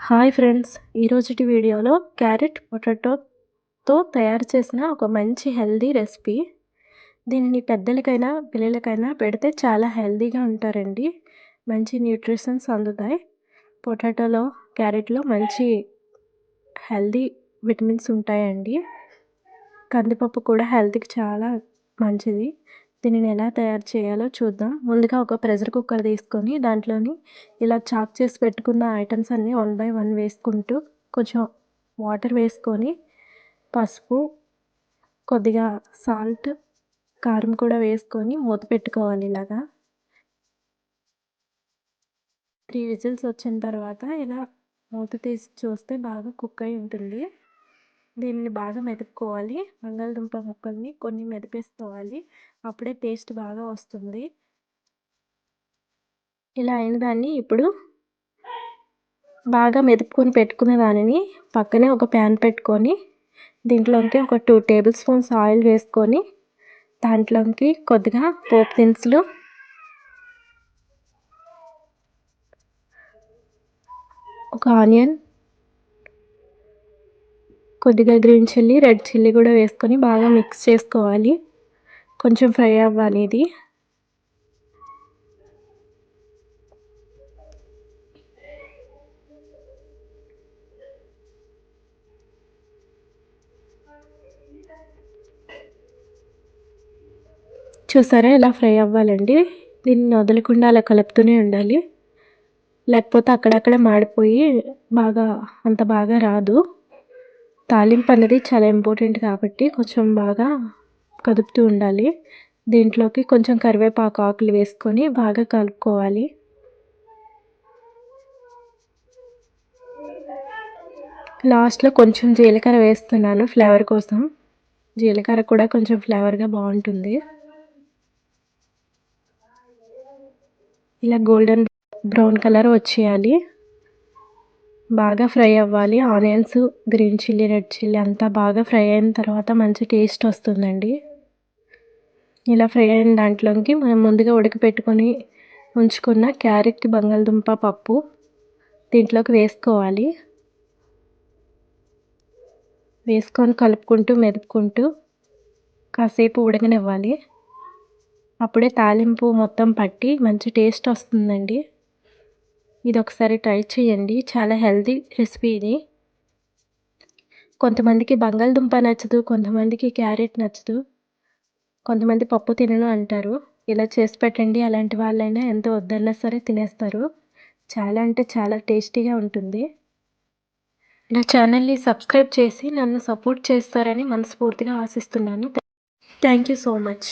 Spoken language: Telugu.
Hi friends! ఈరోజుటి వీడియోలో క్యారెట్, పొటాటోతో తయారు చేసిన ఒక మంచి హెల్తీ రెసిపీ. దీనిని పెద్దలకైనా, పిల్లలకైనా పెడితే చాలా హెల్తీగా ఉంటారండి. మంచి న్యూట్రిషన్స్ అందుతాయి. పొటాటోలో, క్యారెట్‌లో మంచి హెల్తీ విటమిన్స్ ఉంటాయండి. కందిపప్పు కూడా హెల్త్‌కి చాలా మంచిది. దీనిని ఎలా తయారు చేయాలో చూద్దాం. ముందుగా ఒక ప్రెషర్ కుక్కర్ తీసుకొని దాంట్లోని ఇలా చాక్ చేసి పెట్టుకున్న ఐటెమ్స్ అన్నీ వన్ బై వన్ వేసుకుంటూ కొంచెం వాటర్ వేసుకొని పసుపు, కొద్దిగా సాల్ట్, కారం కూడా వేసుకొని మూత పెట్టుకోవాలి ఇలాగా. 3 విజిల్స్ వచ్చిన తర్వాత ఇలా మూత తీసి చూస్తే బాగా కుక్ అయి ఉంటుంది. దీన్ని బాగా మెదుపుకోవాలి. బంగాళదుంప ముక్కల్ని కొన్ని మెదిపేసుకోవాలి. అప్పుడే టేస్ట్ బాగా వస్తుంది. ఇలా అయిన దాన్ని ఇప్పుడు బాగా మెదుపుకొని పెట్టుకున్న దానిని పక్కనే ఒక ప్యాన్ పెట్టుకొని దీంట్లోకి ఒక 2 టేబుల్ స్పూన్స్ ఆయిల్ వేసుకొని దాంట్లోకి కొద్దిగా పోపు దినుసులు, ఒక ఆనియన్, కొద్దిగా గ్రీన్ చిల్లీ, రెడ్ చిల్లీ కూడా వేసుకొని బాగా మిక్స్ చేసుకోవాలి. కొంచెం ఫ్రై అవ్వాలి ఇది. చూసారా ఇలా ఫ్రై అవ్వాలండి. దీన్ని వదలకుండా అలా కలుపుతూనే ఉండాలి. లేకపోతే అక్కడక్కడ మాడిపోయి అంత బాగా రాదు. తాలింపు అనేది చాలా ఇంపార్టెంట్ కాబట్టి కొంచెం బాగా కదుపుతూ ఉండాలి. దీంట్లోకి కొంచెం కరివేపాకు ఆకులు వేసుకొని బాగా కలుపుకోవాలి. లాస్ట్‌లో కొంచెం జీలకర్ర వేస్తున్నాను ఫ్లేవర్ కోసం. జీలకర్ర కూడా కొంచెం ఫ్లేవర్‌గా బాగుంటుంది. ఇలా గోల్డెన్ బ్రౌన్ కలర్ వచ్చేయాలి. బాగా ఫ్రై అవ్వాలి. Onions, green chilli, red chilli అంతా బాగా ఫ్రై అయిన తర్వాత మంచి టేస్ట్ వస్తుందండి. ఇలా ఫ్రై అయిన దాంట్లోకి మనం ముందుగా ఉడకపెట్టుకొని ఉంచుకున్న క్యారెట్, బంగాళదుంప పప్పు దీంట్లోకి వేసుకోవాలి. వేసుకొని కలుపుకుంటూ మెదుపుకుంటూ కాసేపు ఉడకనివ్వాలి. అప్పుడే తాలింపు మొత్తం పట్టి మంచి టేస్ట్ వస్తుందండి. ఇది ఒకసారి ట్రై చేయండి. చాలా హెల్తీ రెసిపీ ఇది. కొంతమందికి బంగాళదుంప నచ్చదు, కొంతమందికి క్యారెట్ నచ్చదు, కొంతమంది పప్పు తినను అంటారు. ఇలా చేసి పెట్టండి. అలాంటి వాళ్ళైనా ఎంత వద్దన్నా సరే తినేస్తారు. చాలా అంటే చాలా టేస్టీగా ఉంటుంది. నా ఛానల్ని సబ్స్క్రైబ్ చేసి నన్ను సపోర్ట్ చేస్తారని మనస్ఫూర్తిగా ఆశిస్తున్నాను. Thank you so much.